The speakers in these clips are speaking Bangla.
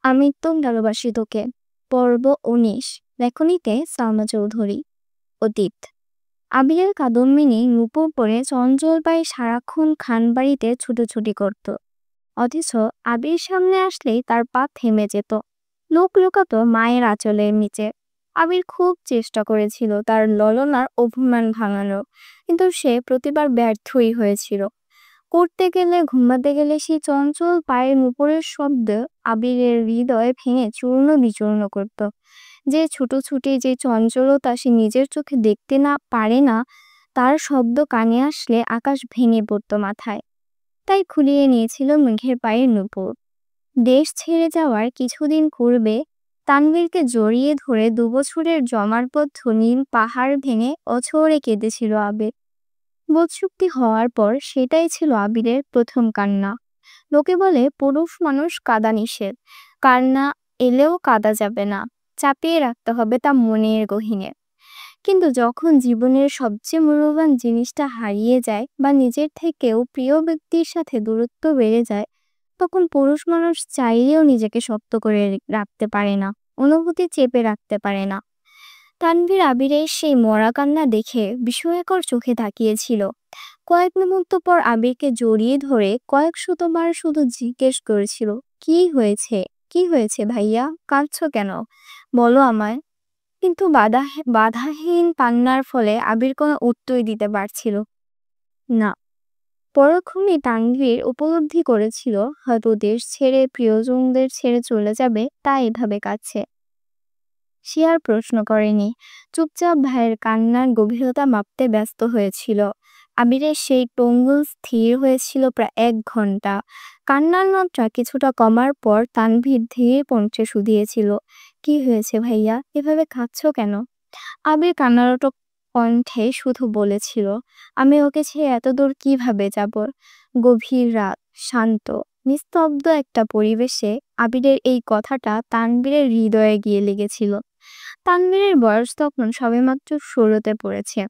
আমি তো ভালোবাসি তোকে। পর্ব ১৯। লেখনীতে সালমা চৌধুরী। অতীত। আবিরের কাদম্বিনী রূপোর পরে চঞ্চল পায়ে সারাক্ষণ খানবাড়িতে ছুটোছুটি করত। অথচ আবির সামনে আসলেই তার পা থেমে যেত। লোক লুকাতো মায়ের আঁচলের নিচে। আবির খুব চেষ্টা করেছিল তার ললনার অভিমান ভাঙানো, কিন্তু সে প্রতিবার ব্যর্থই হয়েছিল। করতে গেলে ঘুমাতে গেলে সেই চঞ্চল পায়ের উপরের শব্দ আবিরের হৃদয় ভেঙে চূর্ণ বিচূর্ণ করত। যে ছুটোছুটি, যে চঞ্চলতা সে নিজের চোখে দেখতে না পারে না, তার শব্দ কানে আসলে আকাশ ভেঙে পড়তো মাথায়। তাই খুলিয়ে নিয়েছিল মেঘের পায়ের নূপুর। দেশ ছেড়ে যাওয়ার কিছুদিন পূর্বে তানভীরকে জড়িয়ে ধরে ২ বছরের জমাটবদ্ধ নীল পাহাড় ভেঙে অঝরে কেঁদেছিল আবির। বোধশক্তি হওয়ার পর সেটাই ছিল আবিরের প্রথম কান্না। লোকে বলে পুরুষ মানুষ কাঁদা নিষেধ, কান্না এলেও কাঁদা যাবে না, চাপিয়ে রাখতে হবে তা মনের গহীনে। কিন্তু যখন জীবনের সবচেয়ে মূল্যবান জিনিসটা হারিয়ে যায় বা নিজের থেকেও প্রিয় ব্যক্তির সাথে দূরত্ব বেড়ে যায়, তখন পুরুষ মানুষ চাইলেও নিজেকে শক্ত করে রাখতে পারে না, অনুভূতি চেপে রাখতে পারে না। তানভীর আবিরের সেই মরা কান্না দেখে বিস্ময়কর চোখে তাকিয়েছিল। কয়েক মুহূর্ত পর আবিরকে জড়িয়ে ধরে কয়েক শতবার শুধু জিজ্ঞেস করেছিল, কি হয়েছে, কি হয়েছে ভাইয়া, কাঁদছো কেন, বলো আমায়। কিন্তু বাধাহীন কান্নার ফলে আবির কোনো উত্তরই দিতে পারছিল না। পরক্ষণেই তানভীর উপলব্ধি করেছিল হয়তো দেশ ছেড়ে প্রিয়জনদের ছেড়ে চলে যাবে, তাই এভাবে কাঁদছে। সে আর প্রশ্ন করেনি, চুপচাপ ভাইয়ের কান্নার গভীরতা মাপতে ব্যস্ত হয়েছিল। আবিরের সেই টঙ্গুল স্থির হয়েছিল প্রায় ১ ঘন্টা। কান্নার মাত্রা কিছুটা কমার পর তানভীর ধীরে কণ্ঠে শুধিয়েছিল, কি হয়েছে ভাইয়া, এভাবে কাঁদছো কেন? আবির কান্নারত কণ্ঠে শুধু বলেছিল, আমি ওকে ছেড়ে এত দূর কিভাবে যাব। গভীর রাত, শান্ত নিস্তব্ধ একটা পরিবেশে আবিরের এই কথাটা তানভীরের হৃদয়ে গিয়ে লেগেছিল। তানভীরের বয়স তখন সবেমাত্র ১৬তে পড়েছে।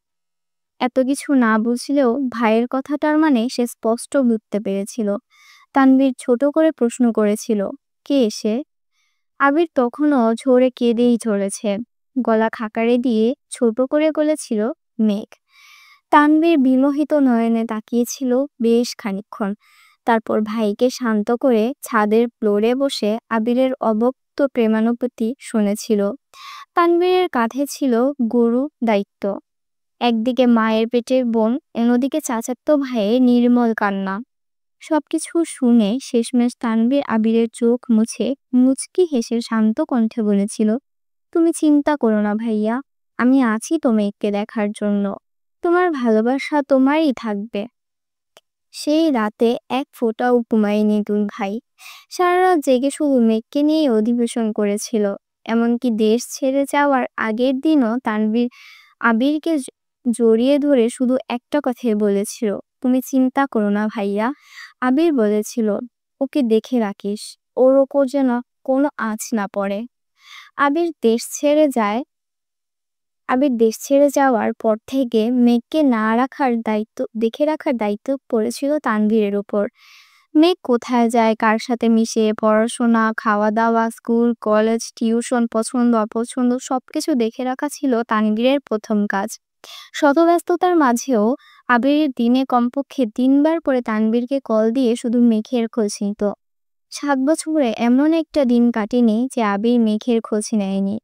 এত কিছু না বুঝলেও ভাইয়ের কথাটার মানে সে স্পষ্ট বুঝতে পেরেছিল। তানভীর ছোট করে প্রশ্ন করেছিল, কে এসে? আবির তখনও ঝরে কেঁদেই চলেছে। গলা খাকারে দিয়ে ছোট করে বলেছিল, মেঘ। তানভীর বিমোহিত নয়নে তাকিয়েছিল বেশ খানিকক্ষণ। তারপর ভাইকে শান্ত করে ছাদের ফ্লোরে বসে আবিরের অব্যক্ত প্রেমানুভূতি শুনেছিল। তানভীরের কাঁধে ছিল গুরু দায়িত্ব। একদিকে মায়ের পেটের বোন, অন্যদিকে চাচাতো ভাইয়ের নির্মল কান্না। সবকিছু শুনে শেষমেশ তানভীর আবিরের চোখ মুছে মুচকি হেসে শান্ত কণ্ঠে বলেছিল, তুমি চিন্তা করো না ভাইয়া, আমি আছি তো মেঘকে দেখার জন্য। তোমার ভালোবাসা তোমারই থাকবে। সেই রাতে এক ফোঁটাও ঘুমায়নি দুই ভাই। সারা রাত জেগে শুধু মেঘকে নিয়ে অধিবেশন করেছিল। এমনকি দেশ ছেড়ে যাওয়ার আগের দিনও তানভীর আবিরকে জড়িয়ে ধরে শুধু একটা কথাই বলেছিল, তুমি চিন্তা করো না ভাইয়া। আবির বলেছিল, ওকে দেখে রাখিস, ওর ওপর যেন কোনো আঁচ না পড়ে। আবির দেশ ছেড়ে যায় আবির দেশ ছেড়ে যাওয়ার পর থেকে মেঘকে দেখে রাখার দায়িত্ব পড়েছিল তানভীরের উপর। মেঘ কোথায় যায়, কার সাথে মিশে, পড়াশোনা, খাওয়া দাওয়া, স্কুল কলেজ টিউশন, পছন্দ অপছন্দ সবকিছু দেখে রাখা ছিল তানভীরের প্রথম কাজ। শত ব্যস্ততার মাঝেও আবির দিনে কমপক্ষে ৩ বার করে তানভীরকে কল দিয়ে শুধু মেঘের খোঁজ নিত। ৭ বছরে এমন একটা দিন কাটেনি যে আবির মেঘের খোঁজ নেয়নি।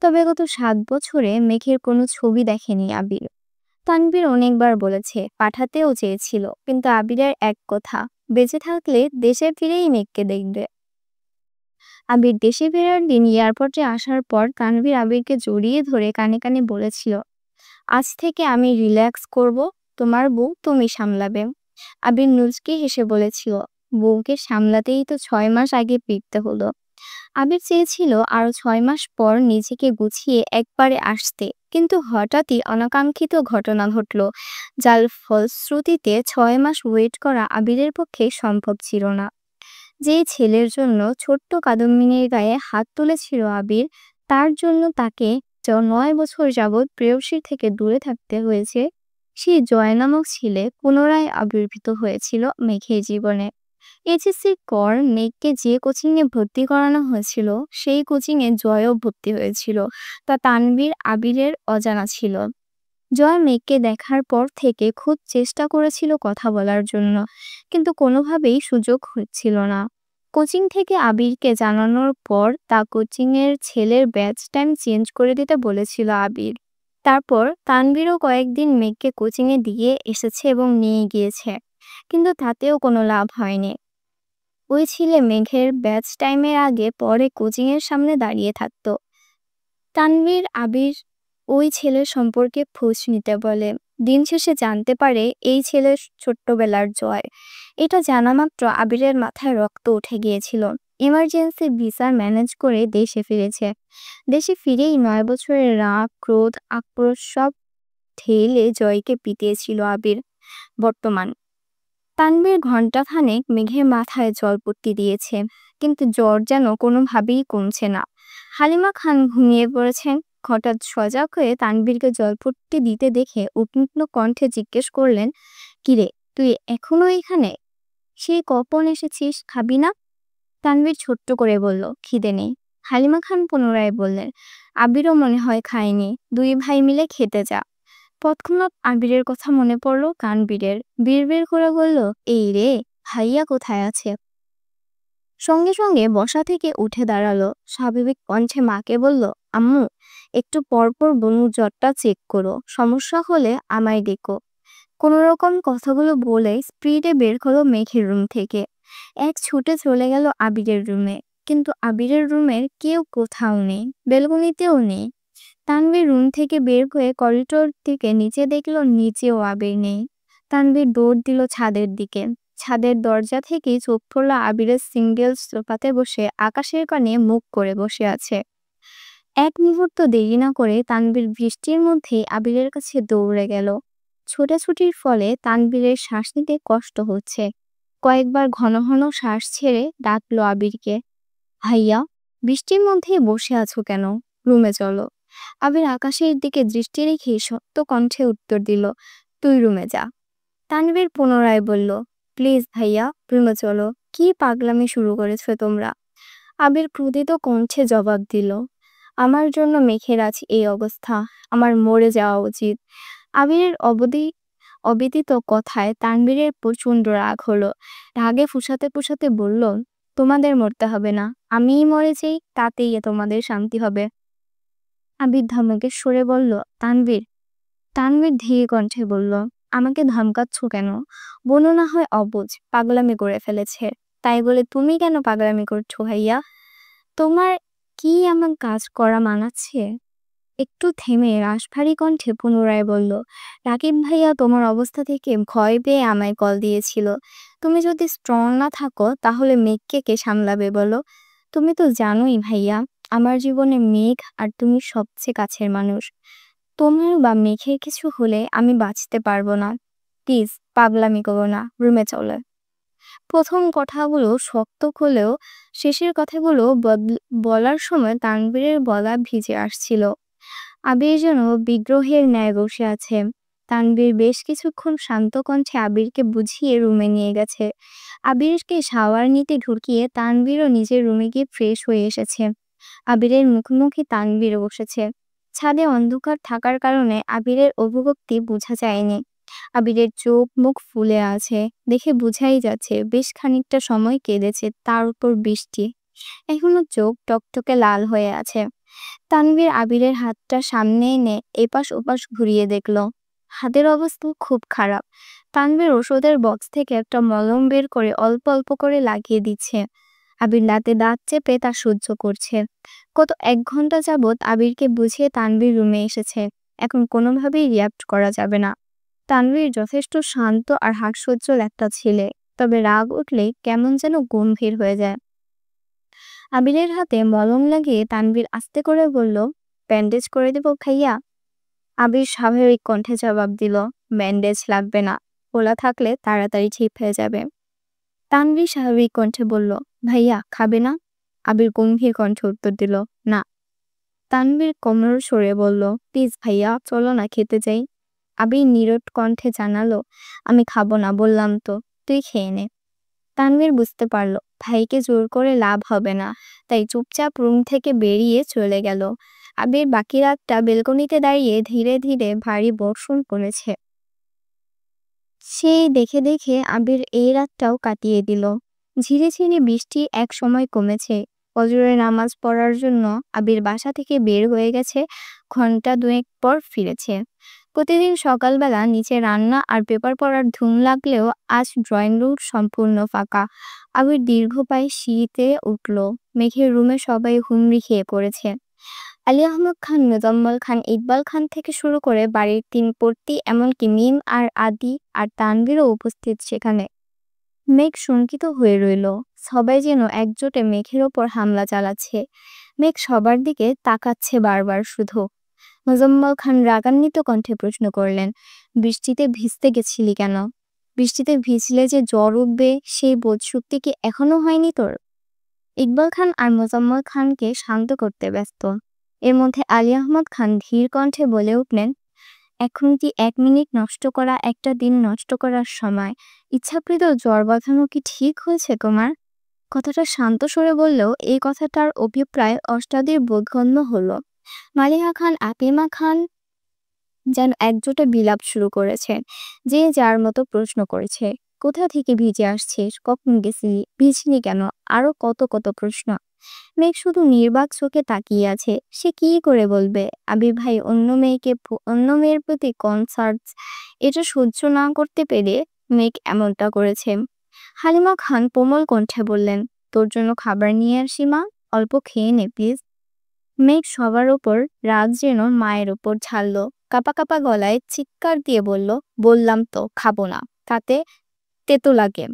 তবে গত ৭ বছরে মেঘের কোনো ছবি দেখেনি আবির। তানভীর অনেকবার বলেছে, পাঠাতেও চেয়েছিল, কিন্তু আবিরের এক কথা, বেঁচে থাকলে দেশে ফিরেই মেঘকে দেখবে। আবির দেশে ফেরার দিন এয়ারপোর্টে আসার পর তানভীর আবিরকে জড়িয়ে ধরে কানে কানে বলেছিল, আজ থেকে আমি রিল্যাক্স করব, তোমার বউ তুমি সামলাবে। আবির নুজকে হেসে বলেছিল, বউকে সামলাতেই তো ৬ মাস আগে ফিরতে হলো। আবির চেয়েছিল আরো ৬ মাস পর নিজেকে গুছিয়ে একবারে আসতে, কিন্তু হঠাৎই অনাকাঙ্ক্ষিত ঘটনা ঘটল, যার ফলশ্রুতিতে ৬ মাস ওয়েট করা আবিরের পক্ষে সম্ভব ছিল না। যে ছেলের জন্য ছোট্ট কাদম্বিনীর গায়ে হাত তুলেছিল আবির, তার জন্য তাকে ৯ বছর যাবৎ প্রেয়সীর থেকে দূরে থাকতে হয়েছে। সেই জয় নামক ছেলে পুনরায় আবির্ভূত হয়েছিল মেঘের জীবনে। এইচএসসির পর মেঘকে যে কোচিংয়ে ভর্তি করানো হয়েছিল সেই কোচিংয়ে জয়ও ভর্তি হয়েছিল, তা তানভীর আবিরের অজানা ছিল। জয় মেঘকে দেখার পর থেকে খুব চেষ্টা করেছিল কথা বলার জন্য, কিন্তু কোনোভাবেই সুযোগ হচ্ছিল না। কোচিং থেকে আবিরকে জানানোর পর তা কোচিংয়ের ছেলের ব্যাচ টাইম চেঞ্জ করে দিতে বলেছিল আবির। তারপর তানভীরও কয়েকদিন মেঘকে কোচিংয়ে দিয়ে এসেছে এবং নিয়ে গিয়েছে, কিন্তু তাতেও কোনো লাভ হয়নি। ওই ছেলে মেঘের ব্যাচ টাইমের আগে পরে কোচিংয়ের সামনে দাঁড়িয়ে থাকতো। তানভীর আবির ওই ছেলের সম্পর্কে খোঁজ নিতে বলে। দিন শেষে জানতে পারে এই ছেলে ছোট্টবেলার জয়। এটা জানা মাত্র আবিরের মাথায় রক্ত উঠে গিয়েছিল। এমার্জেন্সি ভিসা ম্যানেজ করে দেশে ফিরেছে। দেশে ফিরেই 9 বছরের রাগ, ক্রোধ, আক্রোশ সব ঠেলে জয়কে পিটিয়েছিল আবির। বর্তমান তানভীর ঘণ্টাখানেক মেঘের মাথায় জলপট্টি দিয়েছে, কিন্তু জ্বর যেন কোনোভাবেই কমছে না। হালিমা খান ঘুমিয়ে পড়েছেন। হঠাৎ সজাগ হয়ে তানভীরকে জলপট্টি দিতে দেখে উদ্বিগ্ন কণ্ঠে জিজ্ঞেস করলেন, কিরে, তুই এখনো এখানে? সেই কখন এসেছিস, খাবি না? তানভীর ছোট্ট করে বলল, খিদে নেই। হালিমা খান পুনরায় বললেন, আবিরও মনে হয় খায়নি, দুই ভাই মিলে খেতে যা। তৎক্ষণাৎ আবিরের কথা মনে পড়ল কানবীরের। বিড়বিড় করে বলল, এই রে, ভাইয়া কোথায় আছে? সঙ্গে সঙ্গে বসা থেকে উঠে দাঁড়ালো। স্বাভাবিক কণ্ঠে মাকে বলল, আম্মু, একটু পরপর বনুর জ্বরটা চেক করো, সমস্যা হলে আমায় ডেকো। কোনোরকম কথাগুলো বলে স্পিডে বের হলো মেঘের রুম থেকে। এক ছুটে চলে গেল আবিরের রুমে, কিন্তু আবিরের রুমের কেউ কোথাও নেই, বেলকনিতেও নেই। তানভীর রুম থেকে বের হয়ে করিডোর দিকে নিচে দেখলো, নিচেও আবির নেই। তানভীর দৌড় দিল ছাদের দিকে। ছাদের দরজা থেকেই চোখ পড়ল আবিরের সিঙ্গেল সোফাতে বসে আকাশের কানে মুখ করে বসে আছে। এক মুহূর্ত দেরি না করে তানভীর বৃষ্টির মধ্যেই আবিরের কাছে দৌড়ে গেল। ছোটাছুটির ফলে তানভীরের শ্বাস নিতে কষ্ট হচ্ছে। কয়েকবার ঘন ঘন শ্বাস ছেড়ে ডাকলো আবিরকে, ভাইয়া, বৃষ্টির মধ্যেই বসে আছো কেন? রুমে চলো। আবির আকাশের দিকে দৃষ্টি রেখে শক্ত কণ্ঠে উত্তর দিল, তুই রুমে যা। তানভীর পুনরায় বলল, প্লিজ ভাইয়া, রুমে চলো। কি পাগলামি শুরু করেছো তোমরা? আবির ক্রোধিত কণ্ঠে জবাব দিল, আমার জন্য মেঘের আজ এই অবস্থা, আমার মরে যাওয়া উচিত। আবিরের অবিদিত কথায় তানভীরের প্রচণ্ড রাগ হলো। রাগে ফুঁসাতে ফুঁসাতে বলল, তোমাদের মরতে হবে না, আমিই মরে যাই, তাতেই তোমাদের শান্তি হবে। আবির ধমকে সরে বলল, তানভীর। তানভীর ধীর কণ্ঠে বলল, আমাকে ধমকাচ্ছ কেন? বনু না হয় অবুঝ, পাগলামি করে ফেলেছে, তাই বলে তুমি কেন পাগলামি করছো ভাইয়া? তোমার কি এমন কাজ করা মানাচ্ছে? একটু থেমে রাশভারী কণ্ঠে পুনরায় বলল, রাকিব ভাইয়া তোমার অবস্থা থেকে ভয় পেয়ে আমায় কল দিয়েছিল। তুমি যদি স্ট্রং না থাকো তাহলে মেঘকে কে সামলাবে বলো? তুমি তো জানোই ভাইয়া, আমার জীবনে মেঘ আর তুমি সবচেয়ে কাছের মানুষ। তোমার বা মেঘের কিছু হলে আমি বাঁচতে পারবো না। প্লিজ পাগলামি করো না, রুমে চলে। প্রথম কথাগুলো শক্ত হলেও শেষের কথাগুলো বলার সময় তানভীরের গলা ভিজে আসছিল। আবির যেন বিগ্রহের ন্যায় বসে আছে। তানভীর বেশ কিছুক্ষণ শান্ত কণ্ঠে আবিরকে বুঝিয়ে রুমে নিয়ে গেছে। আবিরকে শাওয়ার নিতে ঢুকিয়ে তানভীরও নিজের রুমে গিয়ে ফ্রেশ হয়ে এসেছে। আবিরের মুখোমুখি তানভীর বসেছে। ছাদে অন্ধকার থাকার কারণে আবিরের অভিব্যক্তি বোঝা যায়নি। আবিরের চোখ মুখ ফুলে আছে, দেখে বোঝাই যাচ্ছে বেশ খানিকটা সময় কেঁদেছে, তার উপর বৃষ্টি। এখনো চোখ টকটকে লাল হয়ে আছে। তানভীর আবিরের হাতটা সামনে এনে এপাশ ওপাশ ঘুরিয়ে দেখল। হাতের অবস্থা খুব খারাপ। তানভীর ওষুধের বক্স থেকে একটা মলম বের করে অল্প অল্প করে লাগিয়ে দিচ্ছে। আবির দাঁতে দাঁত চেপে তা সহ্য করছে। গত 1 ঘন্টা যাবৎ আবিরকে বুঝিয়ে তানভীর রুমে এসেছে। এখন কোনোভাবেই রিয়াক্ট করা যাবে না। তানভীর যথেষ্ট শান্ত আর হাস্যোজ্জ্বল একটা ছেলে, তবে রাগ উঠলে কেমন যেন গম্ভীর হয়ে যায়। আবিরের হাতে মলম লাগিয়ে তানভীর আস্তে করে বলল, ব্যান্ডেজ করে দেব ভাইয়া? আবির স্বাভাবিক কণ্ঠে জবাব দিল, ব্যান্ডেজ লাগবে না, খোলা থাকলে তাড়াতাড়ি ঠিক হয়ে যাবে। তানভীর স্বাভাবিক কণ্ঠে বলল, ভাইয়া খাবে না? আবির গম্ভীর কণ্ঠে উত্তর দিল, না। তানভীর কোমর সরে বলল, প্লিজ ভাইয়া, চলো না খেতে যাই। আবির নীরব কণ্ঠে জানালো, আমি খাবো না বললাম তো, তুই খেয়ে নে। তানভীর বুঝতে পারলো ভাইকে জোর করে লাভ হবে না, তাই চুপচাপ রুম থেকে বেরিয়ে চলে গেল। আবির বাকি রাতটা বেলকনিতে দাঁড়িয়ে ধীরে ধীরে ভারী বর্ষণ পড়েছে। সেই দেখে দেখে আবির এই রাতটাও কাটিয়ে দিল। ঝিরিঝিরি বৃষ্টি এক সময় কমেছে। ফজরের নামাজ পড়ার জন্য আবির বাসা থেকে বের হয়ে গেছে, ঘন্টা দুয়েক পর ফিরেছে। প্রতিদিন সকালবেলা নিচে রান্না আর পেপার পড়ার ধুম লাগলেও আজ ড্রয়িং রুম সম্পূর্ণ ফাঁকা। আবির দীর্ঘ পায়ে সিঁড়িতে উঠল। মেঘের রুমে সবাই হুমড়ি খেয়ে পড়েছে। আলী আহমদ খান, মোজাম্মেল খান, ইকবাল খান থেকে শুরু করে বাড়ির তিন পড়তি, এমনকি মিম আর আদি আর তানভীরও উপস্থিত সেখানে। মেঘ শঙ্কিত হয়ে রইল। সবাই যেন একজোটে মেঘের ওপর হামলা চালাচ্ছে। মেঘ সবার দিকে তাকাচ্ছে বারবার শুধু। মোজাম্মেল খান রাগান্বিত কণ্ঠে প্রশ্ন করলেন, বৃষ্টিতে ভিজতে গেছিলি কেন? বৃষ্টিতে ভিজলে যে জ্বর উঠবে সেই বোধশক্তি কি এখনো হয়নি তোর? ইকবাল খান আর মোজাম্মেল খানকে শান্ত করতে ব্যস্ত। এর মধ্যে আলী আহমদ খান ধীর কণ্ঠে বলে উঠলেন, এখন কি 1 মিনিট নষ্ট করা একটা দিন নষ্ট করার সময়? ইচ্ছাকৃত জ্বর বাঁধানো কি ঠিক হয়েছে তোমার? কথাটা শান্ত স্বরে বললেও এই কথাটার অভিপ্রায় অষ্টাদীর বোধগম্য হলো। মালিহা খান, আকিমা খান যেন একজোটে বিলাপ শুরু করেছে। যে যার মতো প্রশ্ন করেছে, কোথা থেকে ভিজে আসছিস, কখন গেছিলি, ভিজলি কেন, আরো কত কত প্রশ্ন। মেঘ শুধু নির্বাক চোখে তাকিয়ে আছে। সে কি করে বলবে আবির ভাই অন্য মেয়ের প্রতি কনসার্ট, এটা সহ্য না করতে পেরে মেঘ এমনটা করেছে। হালিমা খান কোমল কণ্ঠে বললেন, তোর জন্য খাবার নিয়ে আসি মা, অল্প খেয়ে নে প্লিজ। মেঘ সবার ওপর রাগ যেন মায়ের ওপর ঝাড়ল। কাপা কাপা গলায় চিৎকার দিয়ে বলল, বললাম তো খাবো না, তাতে তেতো লাগে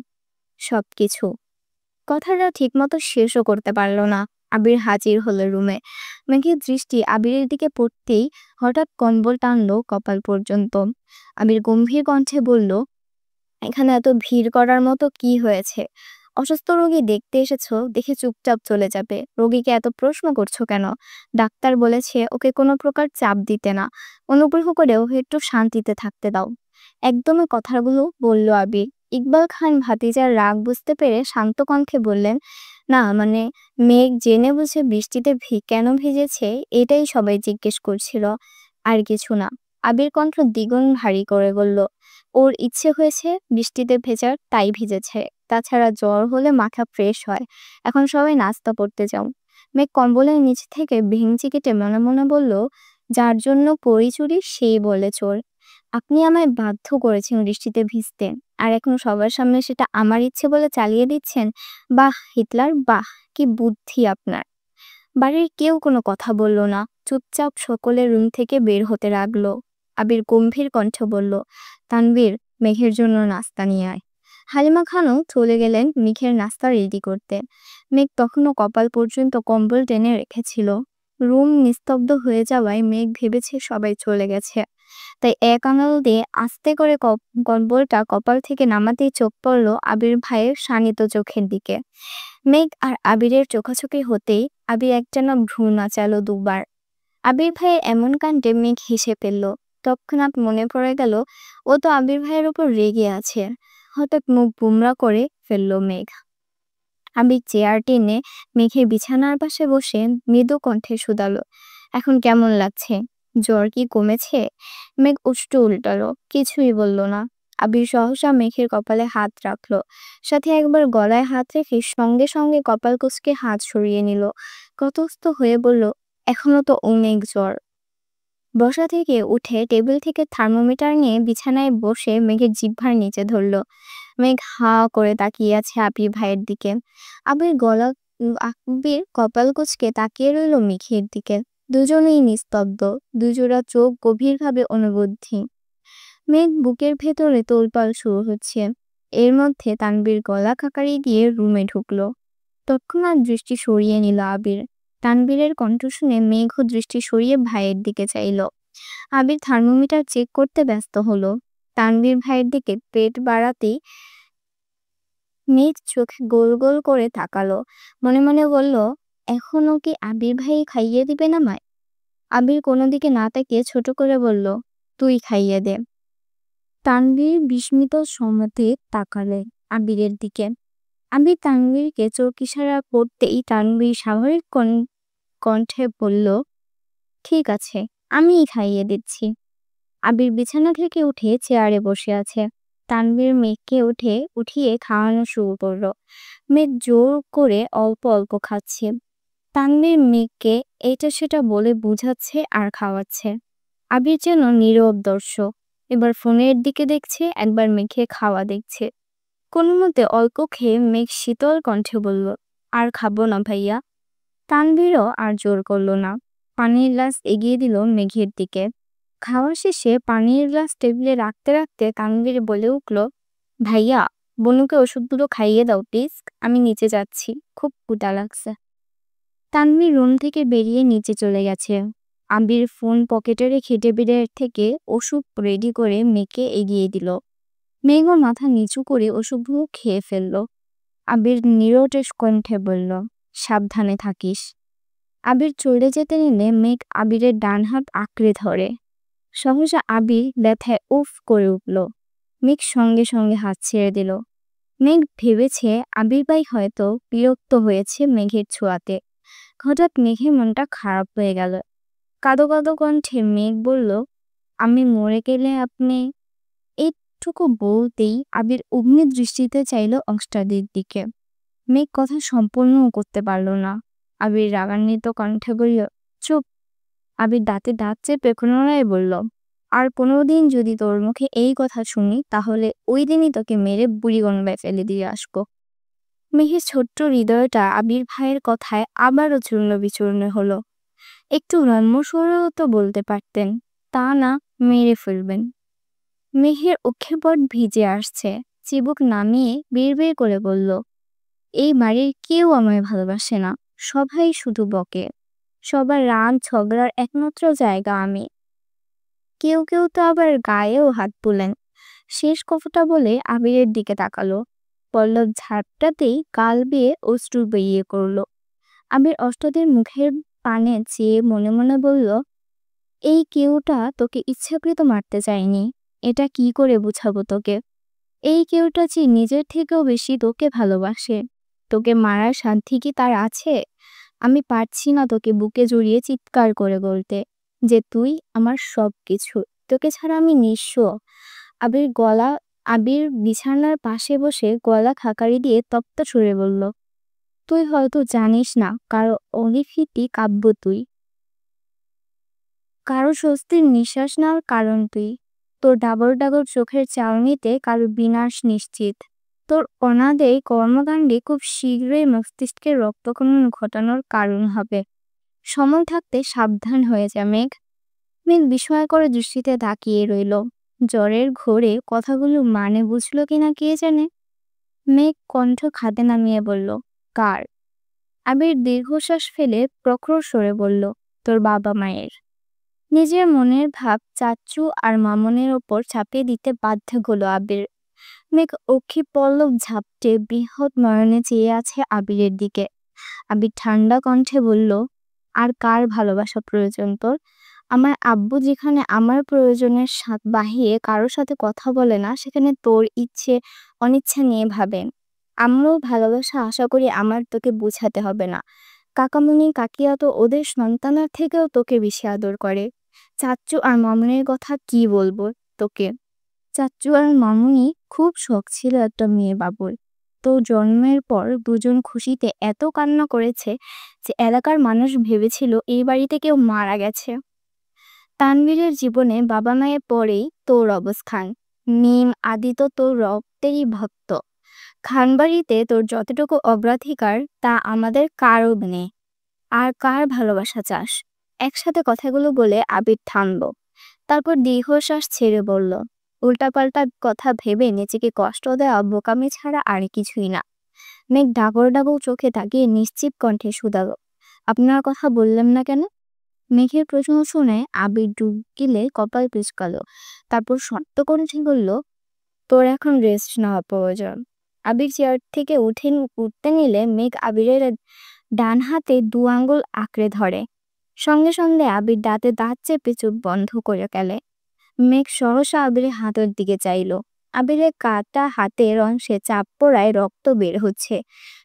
সবকিছু। কথাটা ঠিকমতো শেষও করতে পারল না। আবির হাজির হলো রুমে। মেঘের দৃষ্টি আবিরের দিকে পড়তেই হঠাৎ কম্বল টানলো কপাল পর্যন্ত। আবির গম্ভীর কণ্ঠে বলল, এখানে এত ভিড় করার মতো কি হয়েছে? অসুস্থ রোগী দেখতে এসেছো, দেখে চুপচাপ চলে যাবে। রোগীকে এত প্রশ্ন করছো কেন? ডাক্তার বলেছে ওকে কোনো প্রকার চাপ দিতে না, অনুগ্রহ করে ওকে একটু শান্তিতে থাকতে দাও। একদমই কথাগুলো বলল আবির। ইকবাল খান ভাতিজার রাগ বুঝতে পেরে শান্ত কণ্ঠে বললেন, না মানে মেঘ জেনে বুঝে বৃষ্টিতে কেন ভিজেছে এটাই সবাই জিজ্ঞেস করছিল, আর কিছু না। আবির কণ্ঠ দ্বিগুণ ভারী করে বলল, ওর ইচ্ছে হয়েছে বৃষ্টিতে ভেজার, তাই ভিজেছে। তাছাড়া জ্বর হলে মাথা ফ্রেশ হয়। এখন সবাই নাস্তা পড়তে যাও। মেঘ কম্বলের নিচ থেকে ভেঙচি কেটে মনে মনে বলল, যার জন্য পড়ি চুরি সেই বলে চোর। আপনি আমায় বাধ্য করেছেন বৃষ্টিতে ভিজতে, আর এখন সবার সামনে সেটা আমার ইচ্ছে বলে চালিয়ে দিচ্ছেন। বাহ হিটলার, বাহ, কি বুদ্ধি আপনার। বাড়ির কেউ কোনো কথা বলল না। চুপচাপ সকলে রুম থেকে বের হতে লাগলো। আবির গম্ভীর কণ্ঠে বলল, তানভীর, মেঘের জন্য নাস্তা নিয়ে আয়। হালিমা খানও চলে গেলেন মেঘের নাস্তা রেডি করতে। মেঘ তখনও কপাল পর্যন্ত কম্বল টেনে রেখেছিল। রুম নিস্তব্ধ হয়ে যাওয়ায় মেঘ ভেবেছে সবাই চলে গেছে। তাই এক আঙুল দিয়ে আস্তে করে কম্বলটা কপাল থেকে নামাতেই চোখ পড়ল আবির ভাইয়ের শানিত চোখের দিকে। মেঘ আর আবিরের চোখাচোখি হতেই আবির একটানা ভ্রু নাচালো দুবার। আবির ভাইয়ের এমন কাণ্ডে মেঘ হেসে ফেলল। তৎক্ষণাৎ মনে পড়ে গেল ও তো আবির ভাইয়ের উপর রেগে আছে। হঠাৎ মুখ গুমরা করে ফেলল মেঘ। আবির চেয়ার টেনে মেঘের বিছানার পাশে বসে মৃদু কণ্ঠে শুধালো, এখন কেমন লাগছে? জ্বর কি কমেছে? মেঘ উষ্ঠ উল্টালো, কিছুই বলল না। আবির সহসা মেঘের কপালে হাত রাখলো, সাথে একবার গলায় হাত রেখে সঙ্গে সঙ্গে কপাল কুঁচকে হাত সরিয়ে নিল। কতস্থ হয়ে বলল, এখনো তো অনেক জ্বর। বসা থেকে উঠে টেবিল থেকে থার্মোমিটার নিয়ে বিছানায় বসে মেঘের জিহ্বার নিচে ধরল। মেঘ হা করে তাকিয়ে আছে আবির ভাইয়ের দিকে। আবির কপাল কুঁচকে তাকিয়ে রইল মেঘের দিকে। দুজনেই নিস্তব্ধ, দুজোড়া চোখ গভীরভাবে অনুবুদ্ধি। মেঘ বুকের ভেতরে তোলপাল শুরু হচ্ছে। এর মধ্যে তানভীর গলা খাকারি দিয়ে রুমে ঢুকলো। তৎক্ষণাৎ দৃষ্টি সরিয়ে নিল আবির। তানভীরের কণ্ঠ শুনে মেঘ দৃষ্টি সরিয়ে ভাইয়ের দিকে চাইল। আবির থার্মোমিটার চেক করতে ব্যস্ত হলো। তানভীর ভাইয়ের দিকে পেট বাড়াতেই মেঘ চোখে গোল গোল করে তাকালো। মনে মনে বলল, এখনো কি আবির ভাই খাইয়ে দিবে না আমায়? আবির কোনো দিকে না তাকিয়ে ছোট করে বলল, তুই খাইয়ে দে। তানভীর বিস্মিত সমতে তাকালে আবিরের দিকে। আবির তানভীরকে চোখ ইশারা করতেই তানভীর স্বাভাবিক কণ্ঠে বলল, ঠিক আছে, আমিই খাইয়ে দিচ্ছি। আবির বিছানা থেকে উঠে চেয়ারে বসে আছে। তানভীর মেঘকে উঠিয়ে খাওয়ানো শুরু করলো। মেঘ জোর করে অল্প অল্প খাচ্ছে। তানভীর মেঘকে এটা সেটা বলে বুঝাচ্ছে আর খাওয়াচ্ছে। আবির যেন নীরব দর্শক, এবার ফোনের দিকে দেখছে, একবার মেঘে খাওয়া দেখছে। কোনো মতে অল্প খেয়ে মেঘ শীতল কণ্ঠে বলল, আর খাবো না ভাইয়া। তানভীরও আর জোর করলো না, পানির গ্লাস এগিয়ে দিল মেঘের দিকে। খাওয়া শেষে পানির গ্লাস টেবিলে রাখতে রাখতে তানভীর বলে উঠল, ভাইয়া, বনুকে ওষুধগুলো খাইয়ে দাও প্লিজ, আমি নিচে যাচ্ছি, খুব ক্ষুধা লাগছে। তানভীর রুম থেকে বেরিয়ে নিচে চলে গেছে। আবির ফোন পকেটে রেখে টেবিলের থেকে ওষুধ রেডি করে মেঘকে এগিয়ে দিল। মেঘও মাথা নিচু করে ওষুধগুলো খেয়ে ফেলল। আবির নিরটেশ কণ্ঠে বলল, সাবধানে থাকিস। আবির চলে যেতে নিলে মেঘ আবিরের ডান হাত আঁকড়ে ধরে। সহসা আবির ব্যথায় উফ করে উঠল। মেঘ সঙ্গে সঙ্গে হাত ছেড়ে দিল। মেঘ ভেবেছে আবির ভাই হয়তো বিরক্ত হয়েছে মেঘের ছোঁয়াতে। হঠাৎ মেঘের মনটা খারাপ হয়ে গেল। কাঁদো কাঁদো কণ্ঠে মেঘ বলল, আমি মরে গেলে আপনি। এইটুকু বলতেই আবির অগ্নি দৃষ্টিতে চাইল অংশটাদির দিকে। মেঘ কথা সম্পূর্ণ করতে পারল না। আবির রাগান্বিত কণ্ঠে বলল, চুপ। আবির দাঁতে দাঁত চেপে পুনরায় বলল, আর 15 দিন যদি তোর মুখে এই কথা শুনি তাহলে ওই দিনই তোকে মেরে বুড়িগঙ্গায় ফেলে দিয়ে আসবো। মেঘের ছোট্ট হৃদয়টা আবির ভাইয়ের কথায় আবারও চূর্ণ বিচূর্ণ হলো। একটু নম্র স্বরেও তো বলতে পারতেন, তা না, মেরে ফেলবেন। মেঘের অক্ষেপট ভিজে আসছে, চিবুক নামিয়ে বিড়বিড় করে বলল, এই বাড়ির কেউ আমায় ভালোবাসে না, সবাই শুধু বকে। সবার রাগ ঝগড়ার একমাত্র জায়গা আমি। কেউ কেউ তো আবার গায়েও হাত তুলেন। শেষ কথাটা বলে আবিরের দিকে তাকালো। পল্লব ঝাপটাতেই গাল বেয়ে অশ্রু বেরিয়ে করল। আবির অষ্টদের মুখের পানে চেয়ে মনে মনে বলল, এই কেউটা তোকে ইচ্ছাকৃত মারতে চায়নি। এটা কি করে বুঝাবো তোকে? এই কেউটা যে নিজের থেকেও বেশি তোকে ভালোবাসে। তোকে মারার সাধ্য কি তার আছে? আমি পারছি না তোকে বুকে জড়িয়ে চিৎকার করে বলতে যে তুই আমার সব কিছু, তোকে ছাড়া আমি নিঃস্ব। আবির বিছানার পাশে বসে গলা খাকারি দিয়ে তপ্ত সুরে বলল, তুই হয়তো জানিস না, কারো অলিফিটি কাব্য তুই, কারো স্বস্তির নিঃশ্বাস নেওয়ার কারণ তুই। তোর ডাবর ডাবর চোখের চাউনিতে কারো বিনাশ নিশ্চিত। তোর অনাদেয় কর্মকাণ্ডে খুব শীঘ্রই মস্তিষ্কের রক্তক্ষরণ ঘটানোর কারণ হবে। সময় থাকতে সাবধান হয়ে যা মেঘ। মেঘ বিস্ময়কর দৃষ্টিতে তাকিয়ে রইল। জ্বরের ঘোরে কথাগুলো মানে বুঝল কিনা কে জানে। মেঘ কণ্ঠ খাতে নামিয়ে বলল, কার? আবির দীর্ঘশ্বাস ফেলে প্রখর স্বরে বলল, তোর বাবা মায়ের। নিজের মনের ভাব চাচ্চু আর মামনের ওপর চাপিয়ে দিতে বাধ্য হলো আবির। মেঘ অক্ষি পল্লব ঝাপটে বৃহৎ নয়নে চেয়ে আছে আবিরের দিকে। আবির ঠান্ডা কণ্ঠে বলল, আর কার ভালোবাসা প্রয়োজন তোর? আমার আব্বু যেখানে আমার প্রয়োজনের স্বাদ বাহিয়ে কারোর সাথে কথা বলে না, সেখানে তোর ইচ্ছে অনিচ্ছা নিয়ে ভাবেন। আমরাও ভালোবাসা আশা করি আমার তোকে বুঝাতে হবে না। কাকামুনি কাকিয়া তো ওদের সন্তানের থেকেও তোকে বেশি আদর করে। চাচ্চু আর মামুনের কথা কি বলবো তোকে? চাচ্চু আর মামুনি খুব শখ ছিল একটা মেয়ে বাবুর। তো জন্মের পর দুজন খুশিতে এত কান্না করেছে যে এলাকার মানুষ ভেবেছিল এই বাড়িতে কেউ মারা গেছে। তানভীরের জীবনে বাবা মায়ের পরেই তোর অবস্থান। মিম আদি তো তোর রক্তেরই ভক্ত। খানবাড়িতে তোর যতটুকু অগ্রাধিকার তা আমাদের কারও নেই। আর কার ভালোবাসা চাস? একসাথে কথাগুলো বলে আবির থামল। তারপর দীর্ঘশ্বাস ছেড়ে বলল, উল্টাপাল্টা কথা ভেবে নিজেকে কষ্ট দেওয়া বোকামি ছাড়া আর কিছুই না। মেঘ ডাগর ডাগর চোখে তাকিয়ে নিশ্চিত কণ্ঠে শুধাল, আপনার কথা বললেন না কেন? মেঘের প্রশ্ন শুনে আবির ডুব গিলে কপাল পিচকাল। তারপর শক্ত কণ্ঠে বলল, তোর এখন রেস্ট নেওয়া প্রয়োজন। আবির চেয়ার থেকে উঠতে নিলে মেঘ আবিরের ডান হাতে 2 আঙ্গুল আঁকড়ে ধরে। সঙ্গে সঙ্গে আবির দাঁতে দাঁত চেপে চোখ বন্ধ করে গেলে। মেঘ সহসা আবিরের হাতের দিকে চাইল। আবিরের কাটা হাতের অংশে চাপ পড়ায় রক্ত বের হচ্ছে।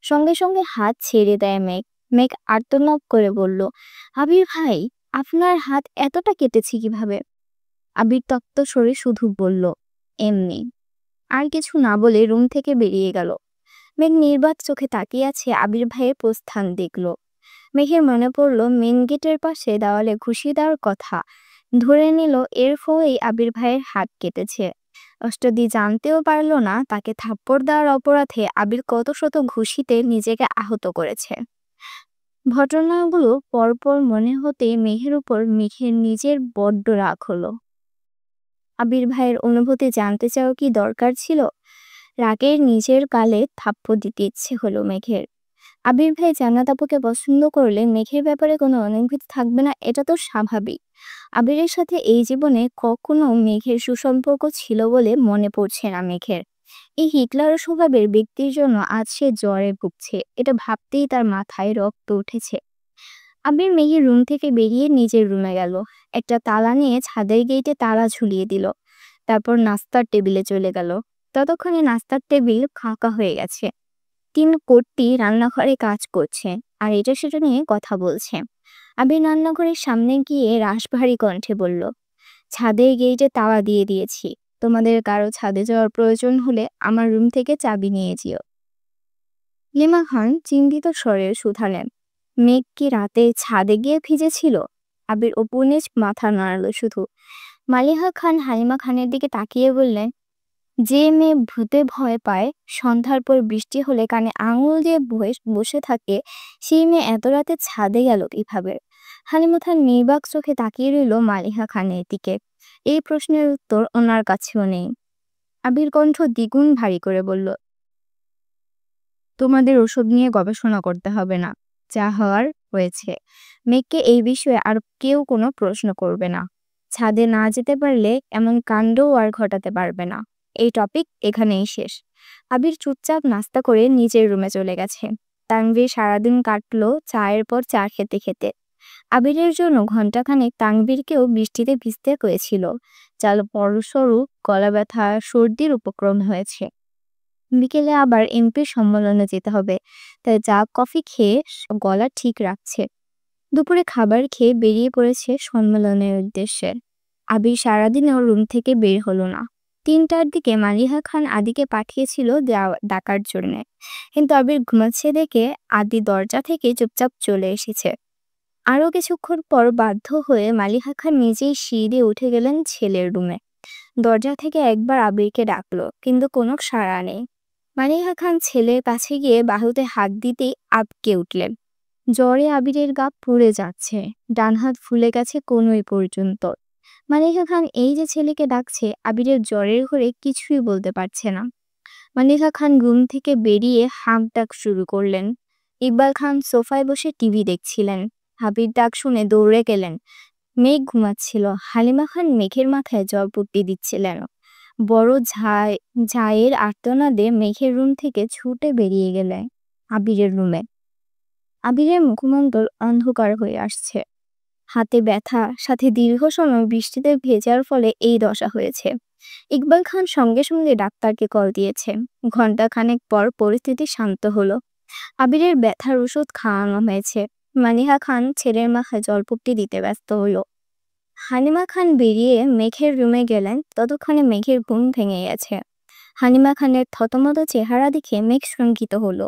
সঙ্গে সঙ্গে হাত ছেড়ে দেয় মেঘ। মেঘ আর্তনাদ করে বলল, আবির ভাই, আপনার হাত এতটা কেটেছে কিভাবে? আবির তপ্ত স্বরে শুধু বলল, এমনি। আর কিছু না বলে রুম থেকে বেরিয়ে গেল। মেঘ নির্বাক চোখে তাকিয়ে আছে আবির ভাইয়ের প্রস্থান দেখল। মেঘের মনে পড়ল মেন গেটের পাশে দেওয়ালে ঘুষি দেওয়ার কথা। ধরে নিল এর ফলেই আবির ভাইয়ের হাত কেটেছে। অষ্টদী জানতেও পারল না তাকে থাপ্পড় দেওয়ার অপরাধে আবির কত শত ঘুষিতে নিজেকে আহত করেছে। ঘটনাগুলো পরপর মনে হতেই মেঘের উপর মেঘের নিজের বড্ড রাগ হলো। আবির ভাইয়ের অনুভূতি জানতে চাও কি দরকার ছিল? রাগের নিজের গালে থাপ্পড় দিতে ইচ্ছে হলো মেঘের। আবির ভাই জান্নাত আপুকে পছন্দ করলে মেঘের ব্যাপারে কোনো অনুভূতি থাকবে না, এটা তো স্বাভাবিক। আবিরের সাথে এই জীবনে কখনো মেঘের সুসম্পর্ক ছিল বলে মনে পড়ছে না মেঘের। এই হিটলার স্বভাবের ব্যক্তির জন্য আজ সে জ্বরে ভুগছে, এটা ভাবতেই তার মাথায় রক্ত উঠেছে। আবির মেঘের রুম থেকে বেরিয়ে নিজের রুমে গেল। একটা তালা নিয়ে ছাদের গেটে তালা ঝুলিয়ে দিল। তারপর নাস্তার টেবিলে চলে গেল। ততক্ষণে নাস্তার টেবিল ফাঁকা হয়ে গেছে। ৩ কর্তি রান্নাঘরে কাজ করছে আর এটা সেটা নিয়ে কথা বলছে। আবির রান্নাঘরের সামনে গিয়ে রাশভারী কণ্ঠে বলল, ছাদের গেটে তালা দিয়ে দিয়েছি, তোমাদের কারো ছাদে যাওয়ার প্রয়োজন হলে আমার রুম থেকে চাবি নিয়ে যেও। লিমা খান চিন্তিত স্বরে শুধালেন, মেঘ কি রাতে ছাদে গিয়ে ভিজেছিল? আবির অপু নিজ মাথা নাড়ালো শুধু। মালিহা খান হালিমা খানের দিকে তাকিয়ে বললেন, যে মেয়ে ভূতে ভয় পায়, সন্ধ্যার পর বৃষ্টি হলে কানে আঙুল দিয়ে বসে থাকে, সেই মেয়ে এত রাতে ছাদে গেল কিভাবে? হালিমা খান নির্বাক চোখে তাকিয়ে রইল মালিহা খানের দিকে। এই প্রশ্নের উত্তর ওনার কাছেও নেই। আবির কণ্ঠ দ্বিগুণ ভারী করে বলল, তোমাদের ওসব নিয়ে গবেষণা করতে হবে না, যা হওয়ার হয়েছে। মেঘকে এই বিষয়ে আর কেউ কোনো প্রশ্ন করবে না। ছাদে না যেতে পারলে এমন কাণ্ডও আর ঘটাতে পারবে না। এই টপিক এখানেই শেষ। আবির চুপচাপ নাস্তা করে নিজের রুমে চলে গেছে। তানভীর সারাদিন কাটলো চায়ের পর চা খেতে খেতে। আবিরের জন্য ঘণ্টাখানেক তানভীরকেও বৃষ্টিতে ভিজতে হয়েছিল। চাল বড়সড় গলা ব্যথা সর্দির উপক্রম হয়েছে। বিকেলে আবার এমপির সম্মেলনে যেতে হবে, তাই চা কফি খেয়ে গলা ঠিক রাখছে। দুপুরে খাবার খেয়ে বেরিয়ে পড়েছে সম্মেলনের উদ্দেশ্যে। আবির সারাদিনেও রুম থেকে বের হলো না। ৩টার দিকে মালিহা খান আদিকে পাঠিয়েছিল ডাকার জন্য, কিন্তু আবির ঘুমাচ্ছে দেখে আদি দরজা থেকে চুপচাপ চলে এসেছে। আরো কিছুক্ষণ পর বাধ্য হয়ে মালিহা খান নিজেই সিঁড়ি উঠে গেলেন ছেলের রুমে। দরজা থেকে একবার আবিরকে ডাকলো, কিন্তু কোনো সাড়া নেই। মালিহা খান ছেলের কাছে গিয়ে বাহুতে হাত দিতেই আবকে উঠলেন। জ্বরে আবিরের গা পুড়ে যাচ্ছে, ডান হাত ফুলে গেছে কনুই পর্যন্ত। মালিহা খান এই যে ছেলেকে ডাকছে, আবিরের জ্বরের ঘরে কিছুই বলতে পারছে না। মালিহা খান রুম থেকে বেরিয়ে হাঁক ডাক শুরু করলেন। ইকবাল খান সোফায় বসে টিভি দেখছিলেন। আবির ডাক শুনে দৌড়ে গেলেন। মেঘ ঘুমাচ্ছিল। হালিমা খান মেঘের মাথায় জলপট্টি দিচ্ছিলেন। বড় ঝায়ের আর্তনাদে মেঘের রুম থেকে ছুটে বেরিয়ে গেলেন আবিরের রুমে। আবিরের মুখমণ্ডল অন্ধকার হয়ে আসছে। হাতে ব্যথা, সাথে দীর্ঘ সময় বৃষ্টিতে ভেজার ফলে এই দশা হয়েছে। ইকবাল খান সঙ্গে সঙ্গে ডাক্তারকে কল দিয়েছে। ঘণ্টাখানেক পর পরিস্থিতি শান্ত হলো। আবিরের ব্যথার ওষুধ খাওয়ানো হয়েছে। মালিহা খান ছেলের মাথায় জলপট্টি দিতে ব্যস্ত হলো। হালিমা খান বেরিয়ে মেঘের রুমে গেলেন। ততক্ষণে মেঘের ঘুম ভেঙে গেছে। হালিমা খানের থতমত চেহারা দেখে মেঘ শঙ্কিত হলো।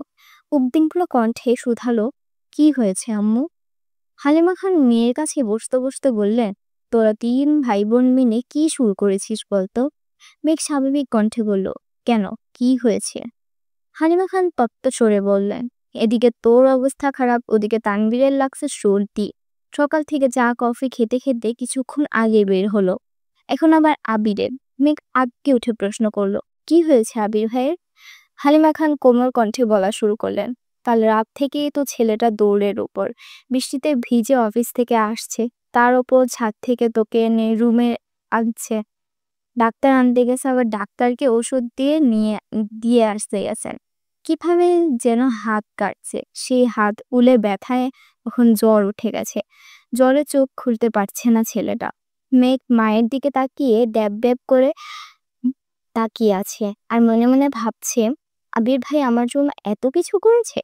উদ্বিগ্ন কণ্ঠে শুধালো, কি হয়েছে আম্মু? হালিমা খান মেয়ের কাছে বসতে বসতে বললেন, তোরা ৩ ভাই বোন মিলে কি শুরু করেছিস বলতো? মেঘ স্বাভাবিক কণ্ঠে বলল, কেন, কি হয়েছে? হালিমা খান তপ্ত স্বরে বললেন, এদিকে তোর অবস্থা খারাপ, ওদিকে তানভীরের লাগছে সর্দি। সকাল থেকে চা কফি খেতে খেতে কিছুক্ষণ আগে বের হলো, এখন আবার আবিরের। মেঘ আবকে উঠে প্রশ্ন করলো, কি হয়েছে আবির ভাইয়ের? হালিমা খান কোমল কণ্ঠে বলা শুরু করলেন, কাল রাত থেকেই তো ছেলেটা দৌড়ের উপর, বৃষ্টিতে ভিজে অফিস থেকে আসছে, তার ওপর ছাদ থেকে তোকে এনে রুমে আনছে। ডাক্তার আনতে গেছে, আবার ডাক্তারকে ওষুধ দিয়ে আসতে গেছেন। কিভাবে যেন হাত কাটছে, সেই হাত উলে ব্যথায় এখন জ্বর উঠে গেছে। জ্বরে চোখ খুলতে পারছে না ছেলেটা। মেঘ মায়ের দিকে তাকিয়ে ড্যাব ড্যাব করে তাকিয়ে আছে আর মনে মনে ভাবছে, আবির ভাই আমার জন্য এত কিছু করেছে।